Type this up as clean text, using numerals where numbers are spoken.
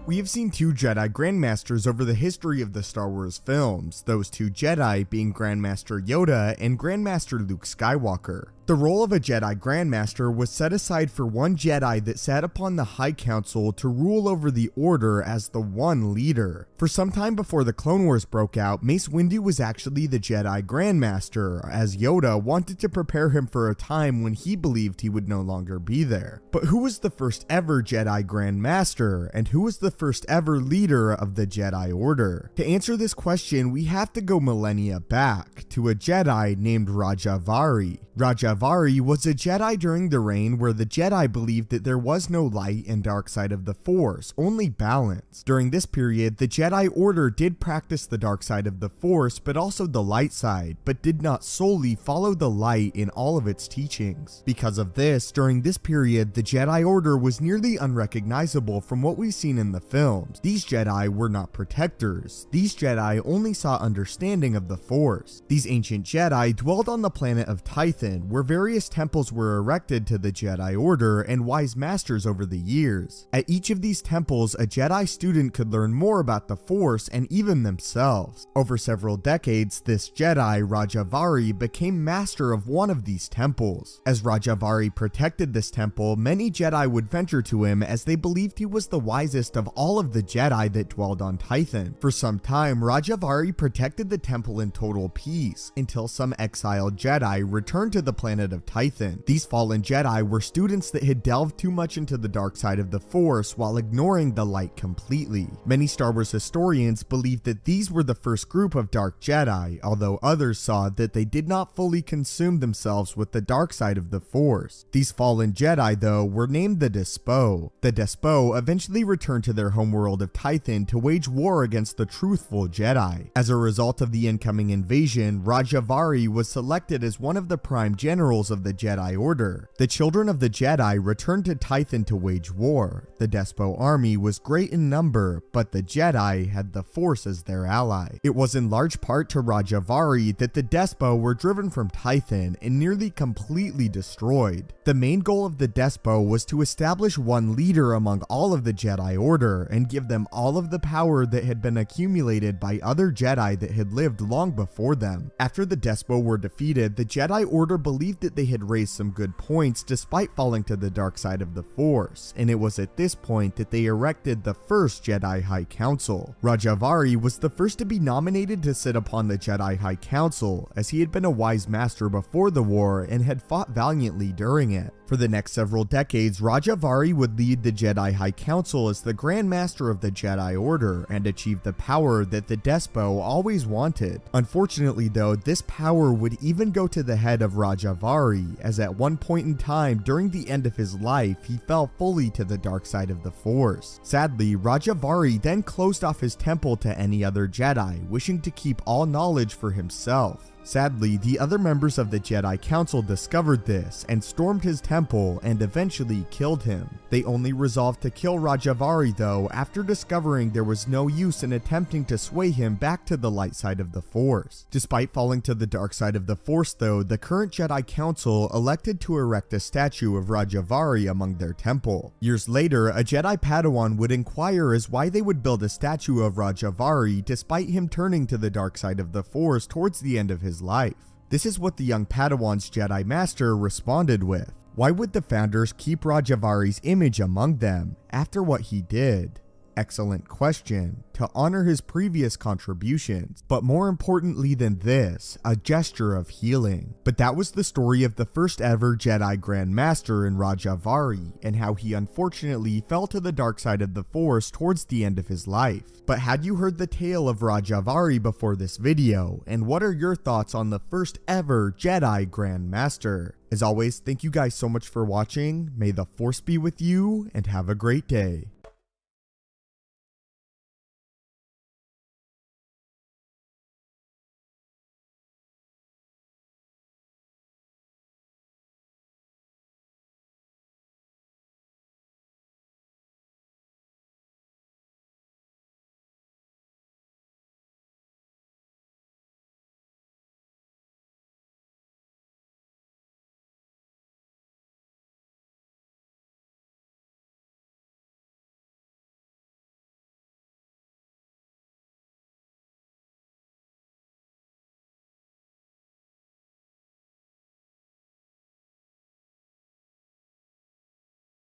We have seen two Jedi Grandmasters over the history of the Star Wars films, those two Jedi being Grandmaster Yoda and Grandmaster Luke Skywalker. The role of a Jedi Grandmaster was set aside for one Jedi that sat upon the High Council to rule over the Order as the one leader. For some time before the Clone Wars broke out, Mace Windu was actually the Jedi Grandmaster, as Yoda wanted to prepare him for a time when he believed he would no longer be there. But who was the first ever Jedi Grandmaster, and who was the first ever leader of the Jedi Order? To answer this question, we have to go millennia back, to a Jedi named Rajavari. Rajavari was a Jedi during the reign where the Jedi believed that there was no light and dark side of the Force, only balance. During this period, the Jedi Order did practice the dark side of the Force, but also the light side, but did not solely follow the light in all of its teachings. Because of this, during this period, the Jedi Order was nearly unrecognizable from what we've seen in the films. These Jedi were not protectors. These Jedi only saw understanding of the Force. These ancient Jedi dwelled on the planet of Tython, where various temples were erected to the Jedi Order and wise masters over the years. At each of these temples, a Jedi student could learn more about the Force and even themselves. Over several decades, this Jedi, Rajavari, became master of one of these temples. As Rajavari protected this temple, many Jedi would venture to him as they believed he was the wisest of all of the Jedi that dwelled on Tython. For some time, Rajavari protected the temple in total peace, until some exiled Jedi returned to the planet of Tython. These fallen Jedi were students that had delved too much into the dark side of the Force while ignoring the light completely. Many Star Wars historians believe that these were the first group of dark Jedi, although others saw that they did not fully consume themselves with the dark side of the Force. These fallen Jedi, though, were named the Despo. The Despo eventually returned to their homeworld of Tython to wage war against the truthful Jedi. As a result of the incoming invasion, Rajavari was selected as one of the prime generals of the Jedi Order. The children of the Jedi returned to Tython to wage war. The Despo army was great in number, but the Jedi had the Force as their ally. It was in large part to Rajavari that the Despo were driven from Tython and nearly completely destroyed. The main goal of the Despo was to establish one leader among all of the Jedi Order and give them all of the power that had been accumulated by other Jedi that had lived long before them. After the Despo were defeated, the Jedi Order believed that they had raised some good points despite falling to the dark side of the Force, and it was at this point that they erected the first Jedi High Council. Rajavari was the first to be nominated to sit upon the Jedi High Council, as he had been a wise master before the war and had fought valiantly during it. For the next several decades, Rajavari would lead the Jedi High Council as the Grand Master of the Jedi Order and achieve the power that the Despo always wanted. Unfortunately though, this power would even go to the head of Rajavari, as at one point in time during the end of his life, he fell fully to the dark side of the Force. Sadly, Rajavari then closed off his temple to any other Jedi, wishing to keep all knowledge for himself. Sadly, the other members of the Jedi Council discovered this and stormed his temple and eventually killed him. They only resolved to kill Rajavari though after discovering there was no use in attempting to sway him back to the light side of the Force. Despite falling to the dark side of the Force though, the current Jedi Council elected to erect a statue of Rajavari among their temple. Years later, a Jedi Padawan would inquire as why they would build a statue of Rajavari despite him turning to the dark side of the Force towards the end of his life. This is what the young Padawan's Jedi Master responded with. Why would the founders keep Rajavari's image among them after what he did? Excellent question, to honor his previous contributions, but more importantly than this, a gesture of healing. But that was the story of the first ever Jedi Grand Master in Rajavari, and how he unfortunately fell to the dark side of the Force towards the end of his life. But had you heard the tale of Rajavari before this video, and what are your thoughts on the first ever Jedi Grand Master? As always, thank you guys so much for watching, may the Force be with you, and have a great day.